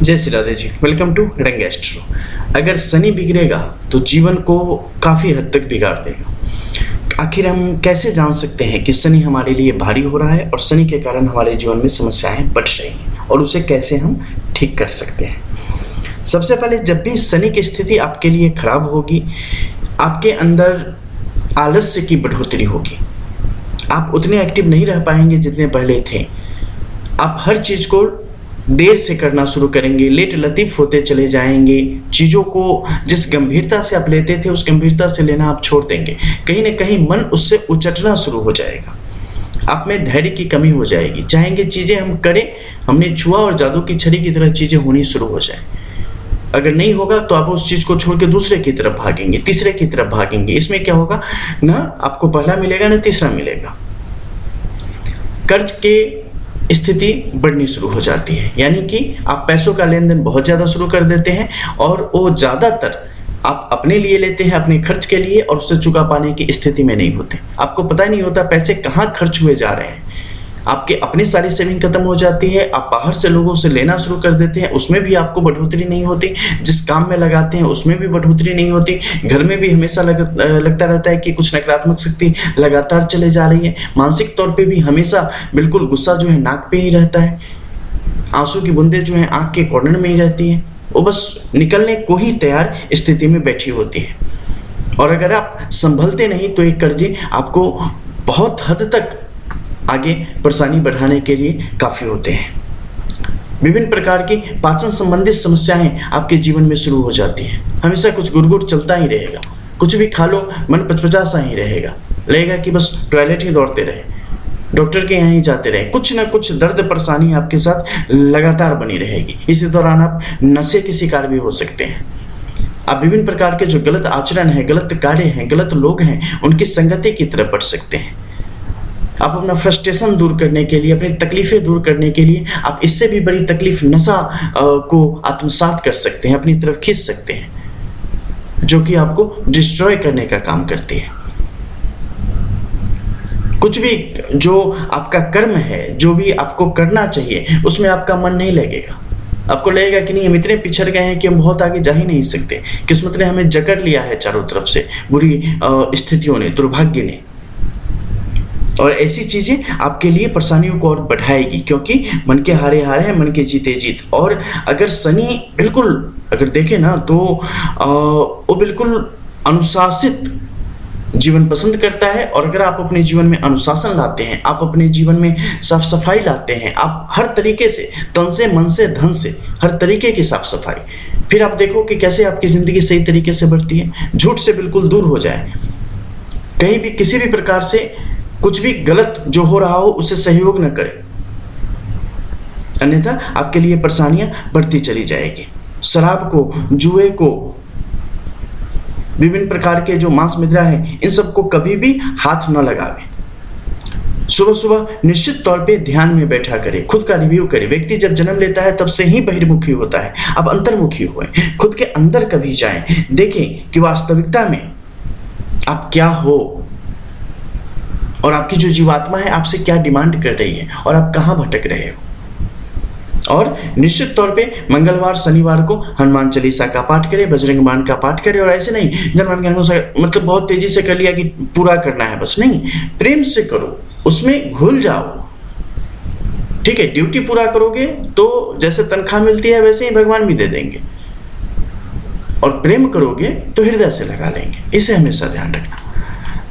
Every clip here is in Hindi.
जय श्री राधे जी। वेलकम टू रंग एस्ट्रो। अगर शनि बिगड़ेगा तो जीवन को काफ़ी हद तक बिगाड़ देगा। आखिर हम कैसे जान सकते हैं कि शनि हमारे लिए भारी हो रहा है और शनि के कारण हमारे जीवन में समस्याएं बढ़ रही हैं और उसे कैसे हम ठीक कर सकते हैं। सबसे पहले, जब भी शनि की स्थिति आपके लिए खराब होगी, आपके अंदर आलस्य की बढ़ोतरी होगी। आप उतने एक्टिव नहीं रह पाएंगे जितने पहले थे। आप हर चीज़ को देर से करना शुरू करेंगे, लेट लतीफ़ होते चले जाएंगे। चीज़ों को जिस गंभीरता से आप लेते थे उस गंभीरता से लेना आप छोड़ देंगे। कहीं ना कहीं मन उससे उचटना शुरू हो जाएगा। आप में धैर्य की कमी हो जाएगी। चाहेंगे चीज़ें हम करें, हमने छुआ और जादू की छड़ी की तरह चीज़ें होनी शुरू हो जाए। अगर नहीं होगा तो आप उस चीज़ को छोड़ के दूसरे की तरफ भागेंगे, तीसरे की तरफ भागेंगे। इसमें क्या होगा, ना आपको पहला मिलेगा ना तीसरा मिलेगा। कर्ज के स्थिति बढ़नी शुरू हो जाती है, यानी कि आप पैसों का लेन देन बहुत ज़्यादा शुरू कर देते हैं और वो ज़्यादातर आप अपने लिए लेते हैं, अपने खर्च के लिए, और उसे चुका पाने की स्थिति में नहीं होते। आपको पता नहीं होता पैसे कहाँ खर्च हुए जा रहे हैं। आपके अपनी सारी सेविंग खत्म हो जाती है। आप बाहर से लोगों से लेना शुरू कर देते हैं, उसमें भी आपको बढ़ोतरी नहीं होती। जिस काम में लगाते हैं उसमें भी बढ़ोतरी नहीं होती। घर में भी हमेशा लगता रहता है कि कुछ नकारात्मक शक्ति लगातार चले जा रही है। मानसिक तौर पे भी हमेशा बिल्कुल गुस्सा जो है नाक पे ही रहता है। आंसू की बूंदें जो हैं आँख के कॉर्नर में ही रहती हैं। वो बस निकलने को ही तैयार स्थिति में बैठी होती है। और अगर आप संभलते नहीं तो एक कर्जे आपको बहुत हद तक आगे परेशानी बढ़ाने के लिए काफ़ी होते हैं। विभिन्न प्रकार की पाचन संबंधित समस्याएं आपके जीवन में शुरू हो जाती हैं। हमेशा कुछ गुड़गुड़ चलता ही रहेगा। कुछ भी खा लो मन पचपचा सा ही रहेगा। लगेगा कि बस टॉयलेट ही दौड़ते रहे, डॉक्टर के यहाँ ही जाते रहे। कुछ ना कुछ दर्द परेशानी आपके साथ लगातार बनी रहेगी। इसी दौरान आप नशे के शिकार भी हो सकते हैं। आप विभिन्न प्रकार के जो गलत आचरण है, गलत कार्य हैं, गलत लोग हैं, उनकी संगति की तरफ बढ़ सकते हैं। आप अपना फ्रस्ट्रेशन दूर करने के लिए, अपनी तकलीफ़ें दूर करने के लिए आप इससे भी बड़ी तकलीफ नशा को आत्मसात कर सकते हैं, अपनी तरफ खींच सकते हैं, जो कि आपको डिस्ट्रॉय करने का काम करती है। कुछ भी जो आपका कर्म है, जो भी आपको करना चाहिए, उसमें आपका मन नहीं लगेगा। आपको लगेगा कि नहीं, हम इतने पिछड़ गए हैं कि हम बहुत आगे जा ही नहीं सकते। किस्मत ने हमें जकड़ लिया है चारों तरफ से, बुरी स्थितियों ने, दुर्भाग्य ने। और ऐसी चीज़ें आपके लिए परेशानियों को और बढ़ाएगी, क्योंकि मन के हारे हारे हैं, मन के जीते जीत। और अगर शनि बिल्कुल अगर देखें ना तो वो बिल्कुल अनुशासित जीवन पसंद करता है। और अगर आप अपने जीवन में अनुशासन लाते हैं, आप अपने जीवन में साफ सफाई लाते हैं, आप हर तरीके से, तन से, मन से, धन से, हर तरीके की साफ सफाई, फिर आप देखो कि कैसे आपकी ज़िंदगी सही तरीके से बढ़ती है। झूठ से बिल्कुल दूर हो जाए। कहीं भी किसी भी प्रकार से कुछ भी गलत जो हो रहा हो उससे सहयोग न करें, अन्यथा आपके लिए परेशानियां बढ़ती चली जाएगी। शराब को, जुए को, विभिन्न प्रकार के जो मांस मुद्रा है, इन सबको कभी भी हाथ न लगावें। सुबह सुबह निश्चित तौर पे ध्यान में बैठा करें, खुद का रिव्यू करें। व्यक्ति जब जन्म लेता है तब से ही बहिर्मुखी होता है। अब अंतर्मुखी हुए, खुद के अंदर कभी जाएं, देखें कि वास्तविकता में आप क्या हो और आपकी जो जीवात्मा है आपसे क्या डिमांड कर रही है और आप कहाँ भटक रहे हो। और निश्चित तौर पे मंगलवार, शनिवार को हनुमान चालीसा का पाठ करें, बजरंग बाण का पाठ करें। और ऐसे नहीं मतलब बहुत तेजी से कर लिया कि पूरा करना है, बस नहीं, प्रेम से करो, उसमें घुल जाओ। ठीक है, ड्यूटी पूरा करोगे तो जैसे तनख्वाह मिलती है वैसे ही भगवान भी दे देंगे, और प्रेम करोगे तो हृदय से लगा लेंगे। इसे हमेशा ध्यान रखना।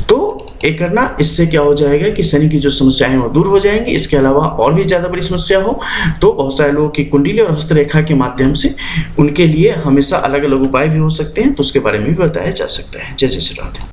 तो एक करना, इससे क्या हो जाएगा कि शनि की जो समस्याएं हैं वो दूर हो जाएंगी। इसके अलावा और भी ज़्यादा बड़ी समस्या हो तो बहुत सारे लोगों की कुंडली और हस्तरेखा के माध्यम से उनके लिए हमेशा अलग अलग उपाय भी हो सकते हैं, तो उसके बारे में भी बताया जा सकता है। जय जय श्री राधे।